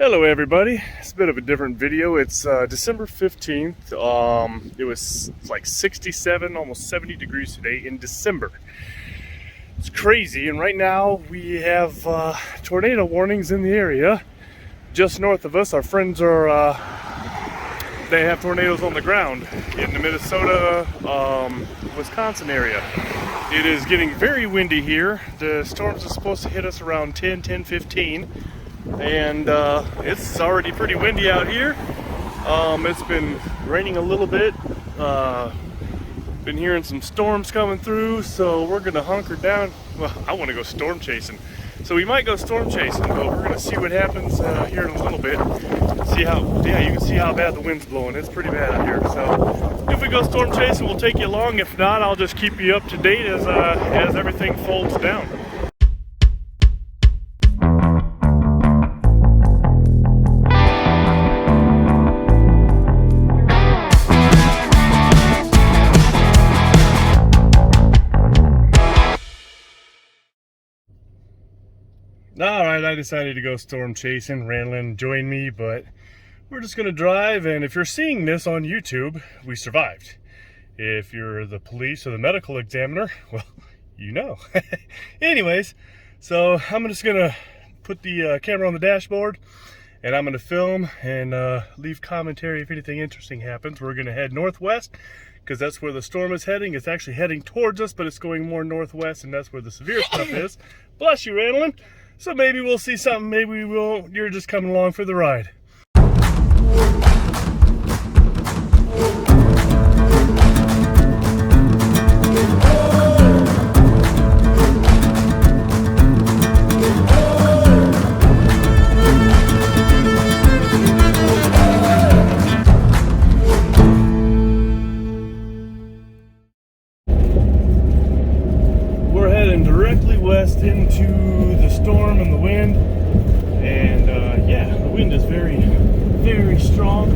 Hello everybody, it's a bit of a different video. It's December 15th. It was like 67, almost 70 degrees today in December. It's crazy, and right now we have tornado warnings in the area. Just north of us, our friends are, they have tornadoes on the ground in the Minnesota, Wisconsin area. It is getting very windy here. The storms are supposed to hit us around 10:15. And it's already pretty windy out here. It's been raining a little bit. Been hearing some storms coming through, so we're gonna hunker down. Well, I want to go storm chasing, so we might go storm chasing, but we're gonna see what happens here in a little bit. See how, yeah, you can see how bad the wind's blowing. It's pretty bad out here. So if we go storm chasing, we'll take you along. If not, I'll just keep you up to date as everything folds down. Alright, I decided to go storm chasing. Randlin joined me, but we're just going to drive, and if you're seeing this on YouTube, we survived. If you're the police or the medical examiner, well, you know. Anyways, so I'm just going to put the camera on the dashboard, and I'm going to film and leave commentary if anything interesting happens. We're going to head northwest, because that's where the storm is heading. It's actually heading towards us, but it's going more northwest, and that's where the severe stuff is. Bless you, Randlin. So maybe we'll see something, maybe we will. You're just coming along for the ride. We're heading directly west into the storm and the wind, and yeah, the wind is very, very strong.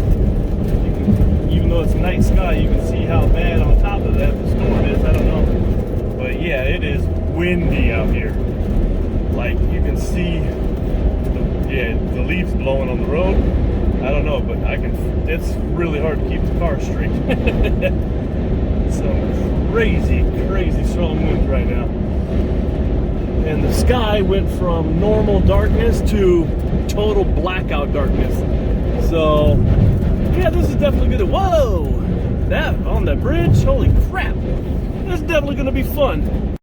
Even though it's night sky, you can see how bad on top of that the storm is. I don't know, but yeah, it is windy out here. Like, you can see the leaves blowing on the road. I don't know, but it's really hard to keep the car straight. Some crazy strong winds right now. And the sky went from normal darkness to total blackout darkness. So, yeah, this is definitely gonna, whoa! That, on that bridge, holy crap! This is definitely gonna be fun.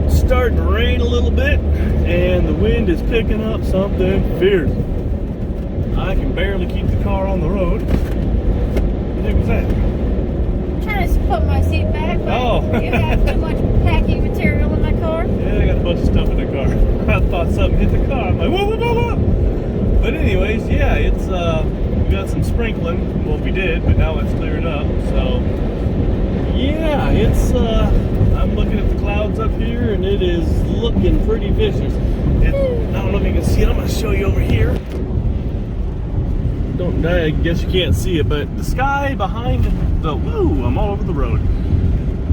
Starting to rain a little bit, and the wind is picking up something fierce. I can barely keep the car on the road. What the heck was that? Trying to put my seat back, but you have too much packing material in my car. Yeah, I got a bunch of stuff in the car. I thought something hit the car. I'm like, whoa, whoa, whoa, whoa. But anyways, yeah, it's we got some sprinkling. Well, we did, but now it's cleared up. So yeah, it's I'm looking at the clouds up here, and it is looking pretty vicious. I don't know if you can see it. I'm going to show you over here. I guess you can't see it, but the sky behind the, woo, I'm all over the road.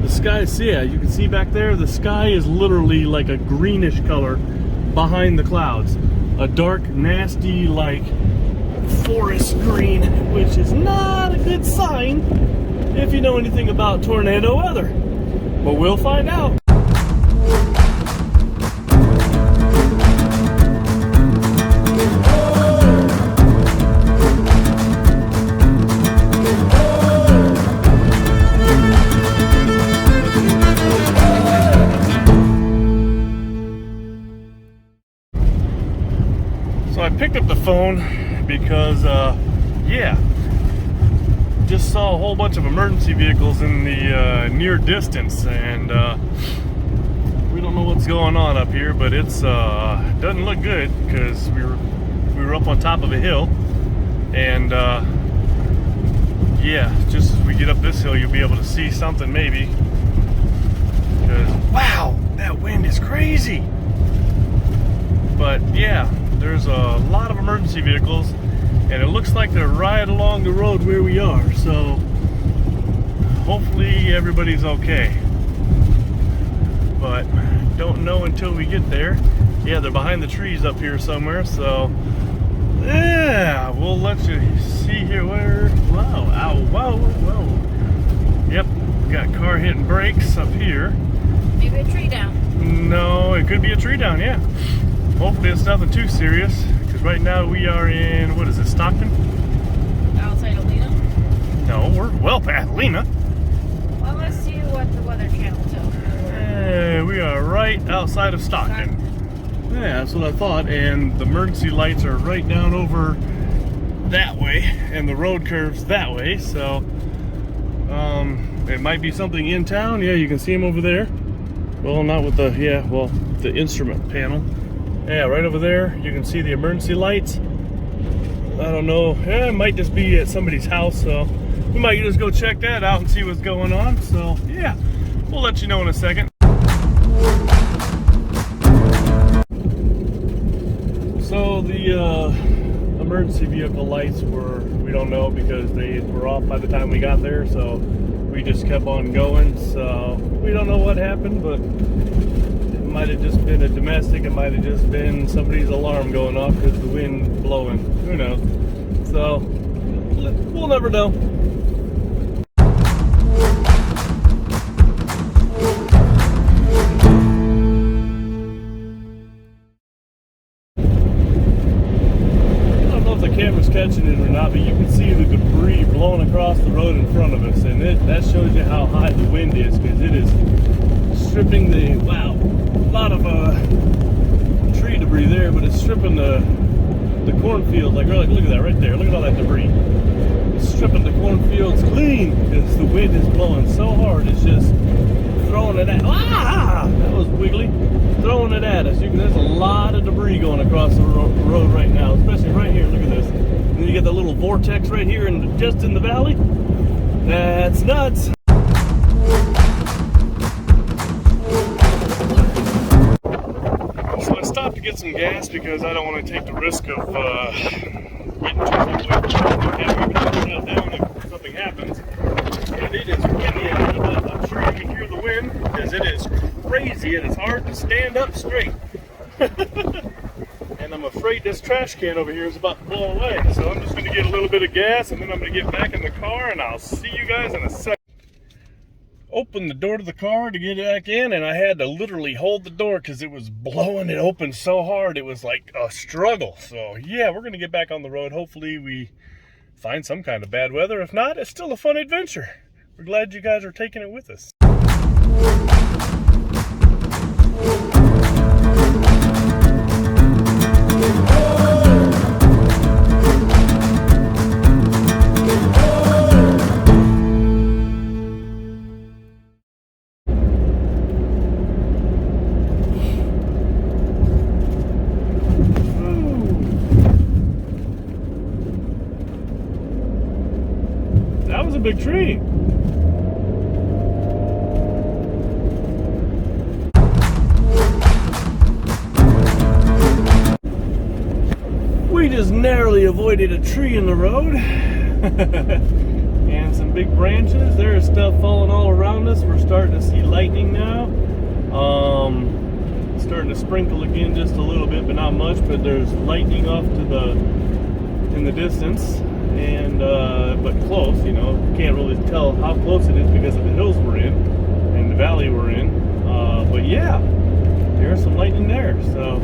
The sky, yeah, you can see back there, the sky is literally like a greenish color behind the clouds. A dark, nasty, like forest green, which is not a good sign if you know anything about tornado weather. But we'll find out. So I picked up the phone because, yeah, just saw a whole bunch of emergency vehicles in the near distance, and we don't know what's going on up here, but it's doesn't look good, because we were up on top of a hill, and yeah, just as we get up this hill, you'll be able to see something maybe. because wow, that wind is crazy. But yeah, there's a lot of emergency vehicles, and it looks like they're right along the road where we are, so hopefully everybody's okay. But don't know until we get there. Yeah, they're behind the trees up here somewhere, so yeah, we'll let you see here where. Wow, ow, whoa, whoa. Yep, got car hitting brakes up here. Maybe a tree down. No, it could be a tree down, yeah. Hopefully it's nothing too serious, because right now we are in, what is it, Stockton? Outside of Lena? No, we're well past Lena. Well, let's see what the Weather Channel tells me. We are right outside of Stockton. Yeah, that's what I thought. And the emergency lights are right down over that way, and the road curves that way. So it might be something in town. Yeah, you can see them over there. Well, not with the the instrument panel. Yeah, right over there. You can see the emergency lights. I don't know. Yeah, it might just be at somebody's house. So we might just go check that out and see what's going on. So yeah, we'll let you know in a second. So the emergency vehicle lights we don't know because they were off by the time we got there, so we just kept on going. So we don't know what happened, but it might have just been a domestic, it might have just been somebody's alarm going off because the wind blowing, who knows. So we'll never know. Camera's catching it or not, but you can see the debris blowing across the road in front of us, and that shows you how high the wind is, because it is stripping a lot of tree debris there, but it's stripping the cornfield. Like look at that right there, look at all that debris. It's stripping the cornfields clean because the wind is blowing so hard. It's just throwing it at that was wiggly. Throwing it at us. There's a lot of debris going across the road right now, especially right here. Look at this. And then you get the little vortex right here, and just in the valley. That's nuts. So I stopped to get some gas because I don't want to take the risk of getting too down if something happens. And it is windy out, but I'm sure you can hear the wind because it is crazy and it's hard to stand up straight. And I'm afraid this trash can over here is about to blow away. So I'm just going to get a little bit of gas, and then I'm going to get back in the car, and I'll see you guys in a second. Open the door to the car to get back in, and I had to literally hold the door because it was blowing it open so hard. It was like a struggle. So yeah, we're going to get back on the road. Hopefully we find some kind of bad weather. If not, it's still a fun adventure. We're glad you guys are taking it with us. That was a big tree. We just narrowly avoided a tree in the road. And some big branches. There's stuff falling all around us. We're starting to see lightning now. Starting to sprinkle again just a little bit, but not much. But there's lightning off to in the distance, and but close. You know, can't really tell how close it is because of the hills we're in and the valley we're in. But yeah, there's some lightning there. So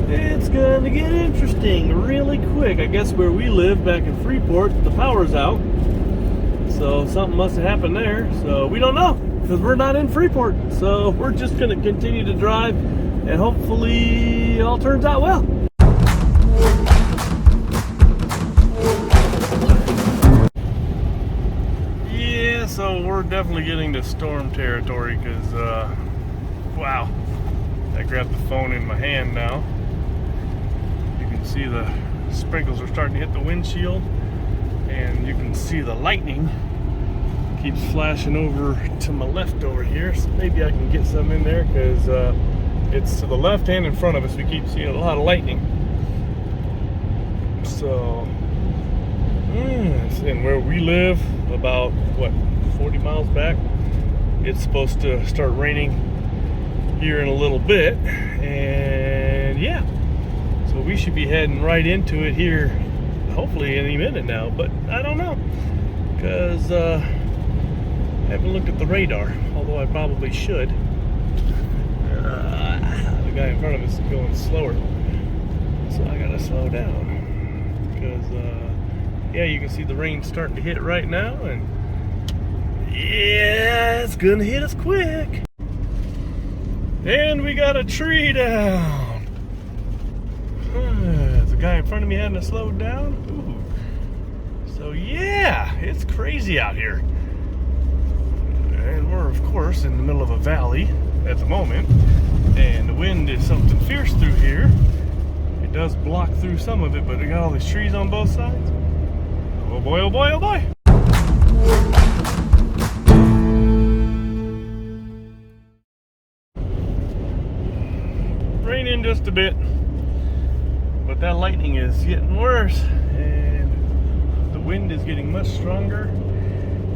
it's gonna get interesting really quick. I guess where we live back in Freeport, the power's out. So something must have happened there. So we don't know because we're not in Freeport. So we're just gonna continue to drive and hopefully all turns out well. Yeah, so we're definitely getting to storm territory because, wow, I grabbed the phone in my hand now. You can see the sprinkles are starting to hit the windshield, and you can see the lightning keeps flashing over to my left over here, so maybe I can get some in there because it's to the left and in front of us. We keep seeing a lot of lightning. So, and where we live, about what, 40 miles back, it's supposed to start raining here in a little bit, and yeah, so we should be heading right into it here, hopefully any minute now, but I don't know, because I haven't looked at the radar, although I probably should. The guy in front of us is going slower, so I gotta slow down, because yeah, you can see the rain starting to hit right now, and yeah, it's gonna hit us quick. And we got a tree down. The guy in front of me hadn't slowed down. Ooh. So yeah, it's crazy out here. And we're of course in the middle of a valley at the moment. And the wind is something fierce through here. It does block through some of it, but we got all these trees on both sides. Oh boy, oh boy, oh boy. Raining just a bit, but that lightning is getting worse, and the wind is getting much stronger,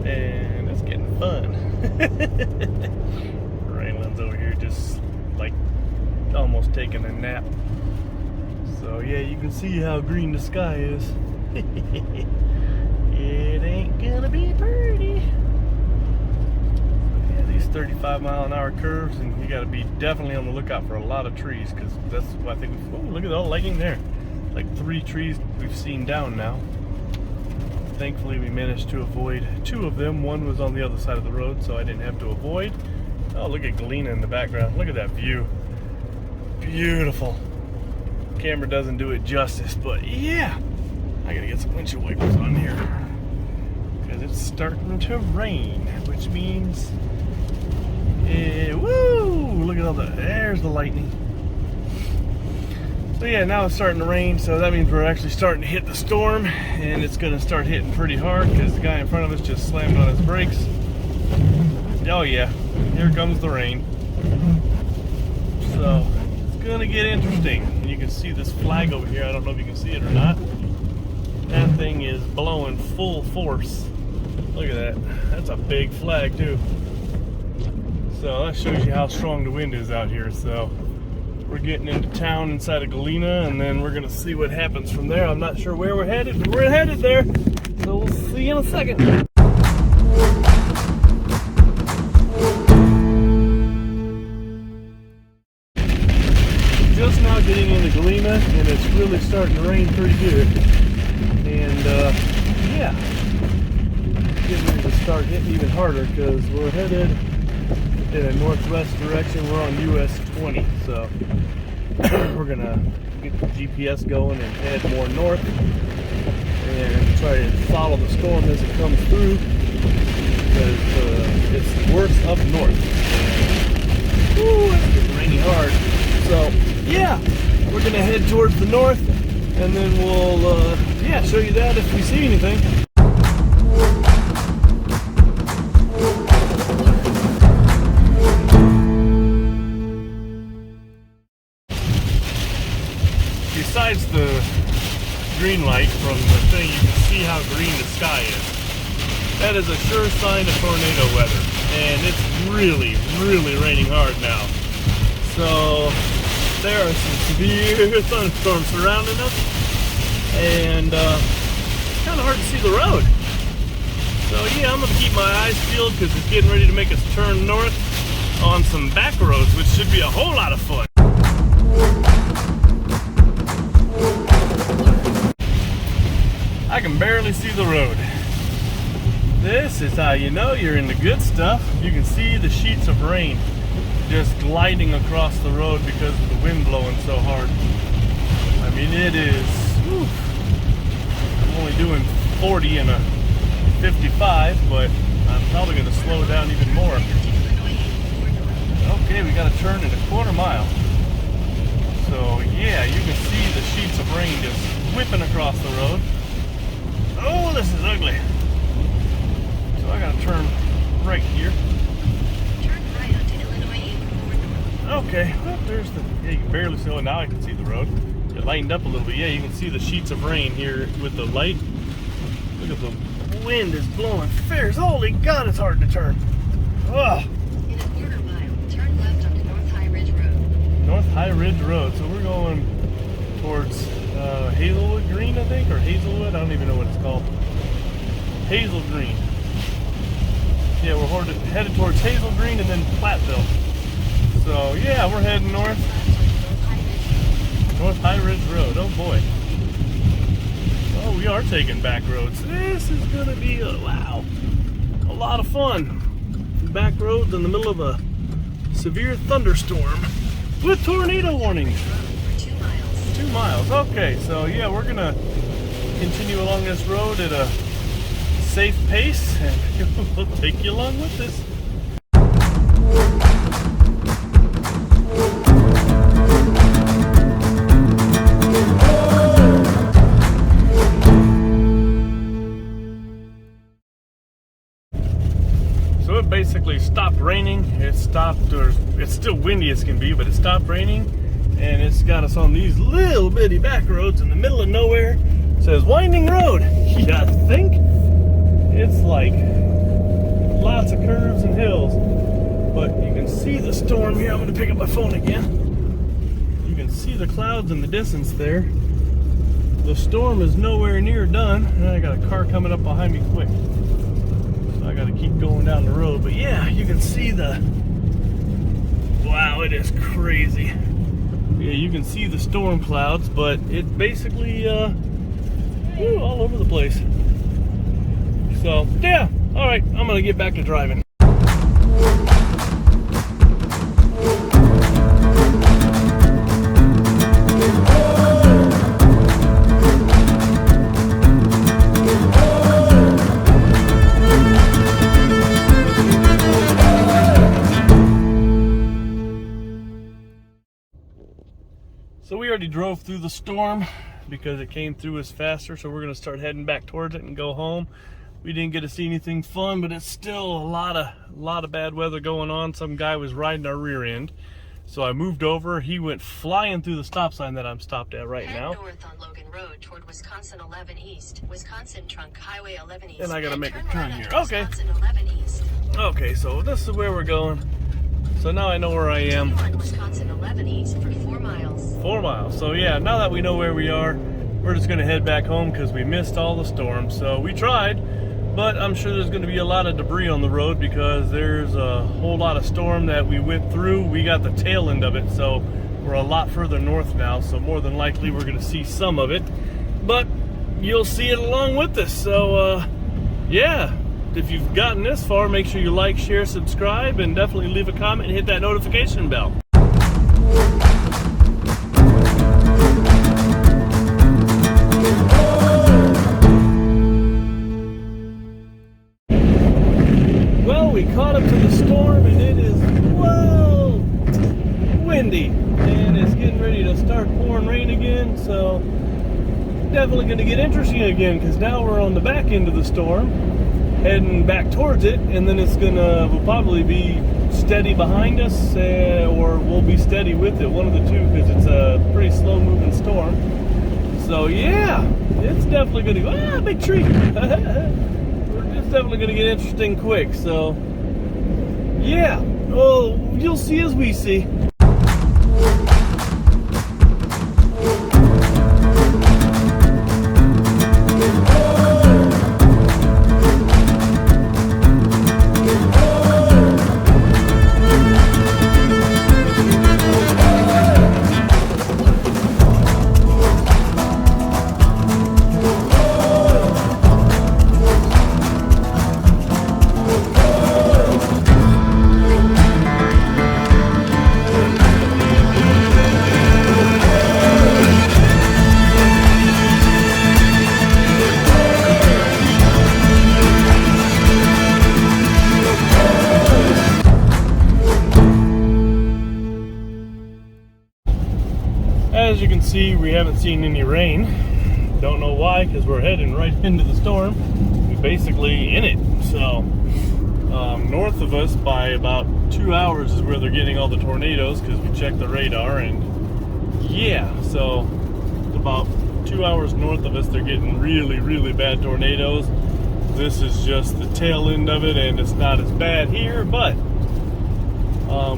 and it's getting fun. Raylan's over here just like almost taking a nap. So yeah, you can see how green the sky is. It ain't gonna be pretty. Yeah, these 35-mile-an-hour curves, and you got to be definitely on the lookout for a lot of trees, because that's what I think. Oh, look at all the lightning there! Like 3 trees we've seen down now. Thankfully, we managed to avoid 2 of them. One was on the other side of the road, so I didn't have to avoid. Oh, look at Galena in the background. Look at that view. Beautiful. Camera doesn't do it justice, but yeah. I gotta get some windshield wipers on here, because it's starting to rain, which means, woo! Look at all there's the lightning. So yeah, now it's starting to rain, so that means we're actually starting to hit the storm, and it's gonna start hitting pretty hard, because the guy in front of us just slammed on his brakes. Oh yeah, here comes the rain. So, it's gonna get interesting. And you can see this flag over here, I don't know if you can see it or not. That thing is blowing full force. Look at that. That's a big flag too. So that shows you how strong the wind is out here. So we're getting into town inside of Galena, and then we're gonna see what happens from there. I'm not sure where we're headed, but we're headed there. So we'll see you in a second. Just now getting into Galena, and it's really starting to rain pretty good. And yeah, getting ready to start hitting even harder, because we're headed in a northwest direction. We're on US 20, so we're gonna get the GPS going and head more north and try to follow the storm as it comes through, because it's worse up north. Ooh, it's getting rainy hard. So yeah, we're gonna head towards the north, and then we'll yeah, show you that if we see anything. Besides the green light from the thing, you can see how green the sky is. That is a sure sign of tornado weather, and it's really, really raining hard now. So there are some severe thunderstorms surrounding us, and it's kind of hard to see the road. So yeah, I'm going to keep my eyes peeled, because it's getting ready to make us turn north on some back roads, which should be a whole lot of fun. I can barely see the road. This is how you know you're in the good stuff. You can see the sheets of rain just gliding across the road because of the wind blowing so hard. I mean, it is, whew, I'm only doing 40 in a 55, but I'm probably going to slow down even more. Okay, we got to turn in a quarter mile. So yeah, you can see the sheets of rain just whipping across the road. Oh, this is ugly. So So I gotta turn right here. Turn right onto Illinois 84 North. Okay, well, there's the, yeah, you can barely see, oh, now I can see the road. It lightened up a little bit. Yeah, you can see the sheets of rain here with the light. Look at the wind is blowing fierce. Holy God, it's hard to turn. Ugh. In a quarter mile, turn left onto North High Ridge Road. North High Ridge Road. So we're going towards Hazelwood Green, I think, or Hazelwood. I don't even know what it's called. Hazel Green. Yeah, we're headed towards Hazel Green and then Platteville. So yeah, we're heading north. North High Ridge Road. Oh boy. Oh, we are taking back roads. This is gonna be a lot of fun. Back roads in the middle of a severe thunderstorm with tornado warnings. 2 miles. 2 miles. Okay, so yeah, we're gonna continue along this road at a safe pace, and we'll take you along with us. So it basically stopped raining. It's still windy as can be, but it stopped raining, and it's got us on these little bitty back roads in the middle of nowhere. It says winding road. Yeah, I think it's like lots of curves and hills, but you can see the storm here. I'm going to pick up my phone again. You can see the clouds in the distance there. The storm is nowhere near done, and I got a car coming up behind me quick. I gotta keep going down the road, but yeah, you can see wow, it is crazy. Yeah, you can see the storm clouds, but it's basically all over the place. So yeah, all right, I'm gonna get back to driving. So we already drove through the storm because it came through us faster, so we're gonna start heading back towards it and go home. We didn't get to see anything fun, but it's still a lot of bad weather going on. Some guy was riding our rear end, so I moved over. He went flying through the stop sign that I'm stopped at right now. Head north on Logan Road toward Wisconsin 11 East, Wisconsin Trunk Highway 11 East. And I gotta make a turn here. Right Okay. Wisconsin 11 East. Okay, so this is where we're going. So now I know where I am. Wisconsin 11 East for 4 miles. 4 miles. So yeah, now that we know where we are, we're just gonna head back home because we missed all the storms. So we tried, but I'm sure there's gonna be a lot of debris on the road because there's a whole lot of storm that we went through. We got the tail end of it, so we're a lot further north now. So more than likely we're gonna see some of it, but you'll see it along with us. So yeah. If you've gotten this far, make sure you like, share, subscribe, and definitely leave a comment and hit that notification bell. Well, we caught up to the storm, and it is, whoa, windy, and it's getting ready to start pouring rain again, so definitely going to get interesting again, because now we're on the back end of the storm, heading back towards it, and then we'll probably be steady behind us, or we'll be steady with it, one of the two, because it's a pretty slow moving storm. So yeah, it's definitely going to go, big tree. It's definitely going to get interesting quick. So yeah, you'll see as we see. As you can see, we haven't seen any rain. Don't know why, because we're heading right into the storm. We basically in it. So north of us by about 2 hours is where they're getting all the tornadoes, because we checked the radar, and yeah, so about 2 hours north of us they're getting really, really bad tornadoes. This is just the tail end of it, and it's not as bad here, but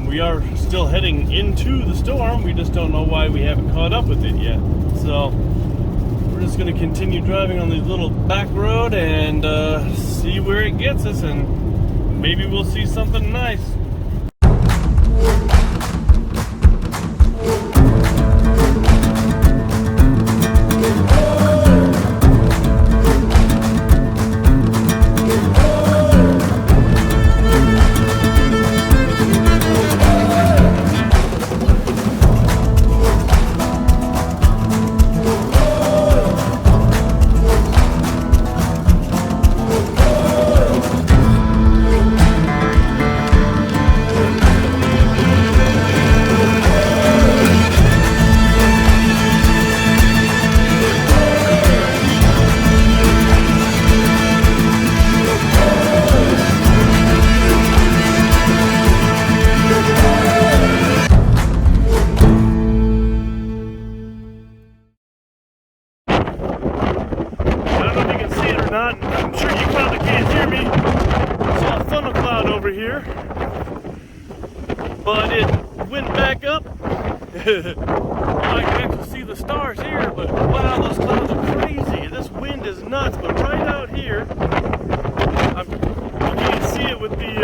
we are still heading into the storm. We just don't know why we haven't caught up with it yet. So we're just going to continue driving on the little back road and see where it gets us, and maybe we'll see something nice. Not, I'm sure you probably can't hear me. Saw a funnel cloud over here, but it went back up. I can actually see the stars here, but wow, those clouds are crazy. This wind is nuts. But right out here, you can't see it with the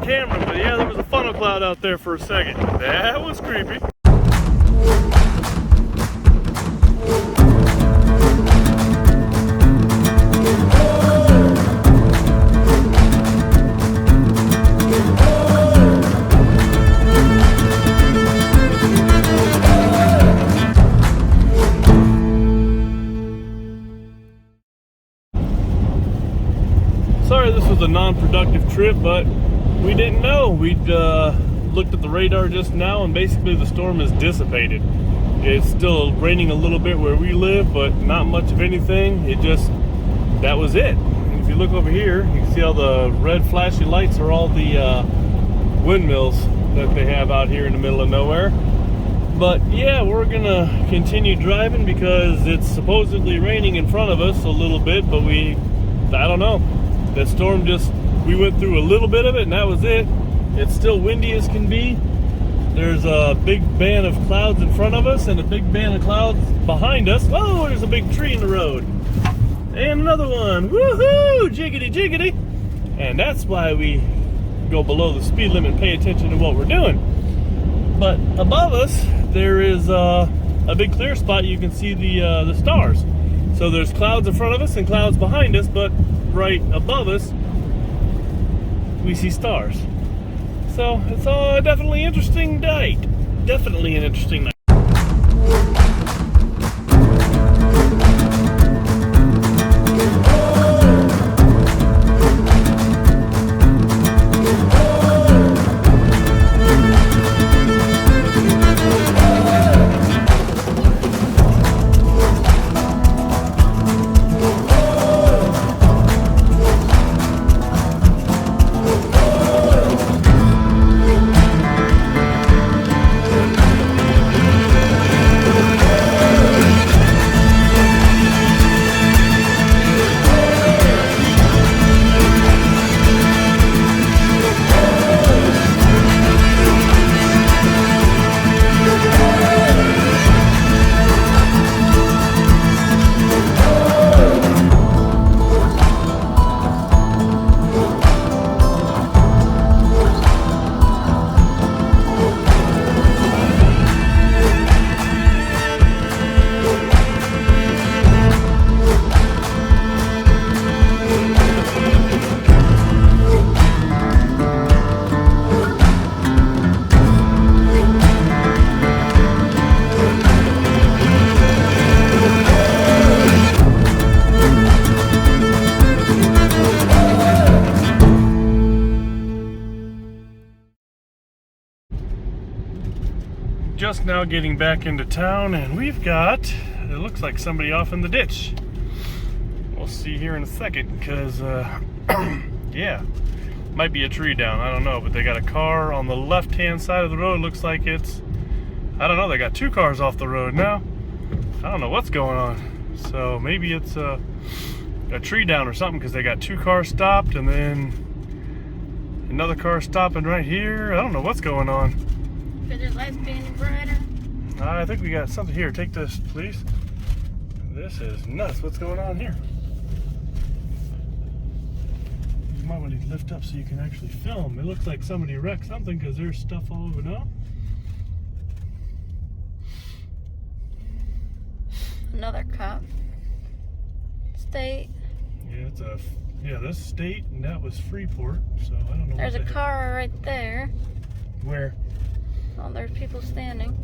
camera, but yeah, there was a funnel cloud out there for a second. That was creepy. Sorry this was a non-productive trip, but we didn't know. We'd looked at the radar just now, and basically the storm has dissipated. It's still raining a little bit where we live, but not much of anything. That was it. And if you look over here, you can see all the red flashy lights are all the windmills that they have out here in the middle of nowhere. But yeah, we're gonna continue driving because it's supposedly raining in front of us a little bit, but I don't know. The storm we went through a little bit of it, and that was it. It's still windy as can be. There's a big band of clouds in front of us and a big band of clouds behind us. Oh, there's a big tree in the road. And another one. Woohoo! Jiggity, jiggity. And that's why we go below the speed limit and pay attention to what we're doing. But above us, there is a big clear spot. You can see the stars. So there's clouds in front of us and clouds behind us, but right above us, we see stars. So it's definitely an interesting night. Definitely an interesting night. Just now getting back into town, and we've got, it looks like somebody off in the ditch. We'll we'll see here in a second, because yeah, might be a tree down, I don't know, but they got a car on the left-hand side of the road. Looks like it's, I don't know, they got two cars off the road now. I don't know what's going on. So maybe it's a tree down or something, because they got two cars stopped and then another car stopping right here. I don't know what's going on. Because there's lights being brighter. I think we got something here. Take this, please. This is nuts. What's going on here? You might want to lift up so you can actually film. It looks like somebody wrecked something, because there's stuff all over now. Another cop. State. Yeah, that's state, and that was Freeport. So I don't know. There's a car right there. Where? Oh, there's people standing.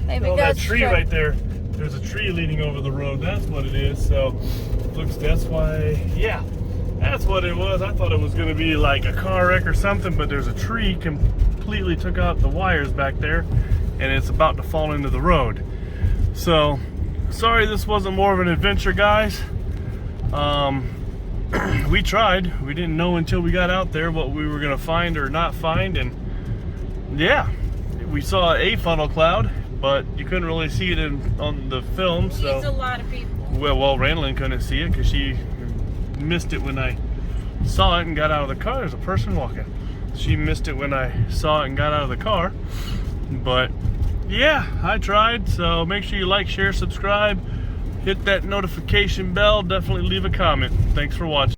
Maybe Oh, that tree struck. right there. There's a tree leaning over the road. That's what it is. So, looks. That's why. Yeah, that's what it was. I thought it was going to be like a car wreck or something, but there's a tree completely took out the wires back there, and it's about to fall into the road. So, sorry this wasn't more of an adventure, guys. We tried. We didn't know until we got out there what we were going to find or not find, and yeah, we saw a funnel cloud, but you couldn't really see it on the film. So It's a lot of people. well, Randlin couldn't see it because she missed it when I saw it and got out of the car. There's a person walking. She missed it when I saw it and got out of the car. But yeah, I tried. So make sure you like, share, subscribe, hit that notification bell, definitely leave a comment. Thanks for watching.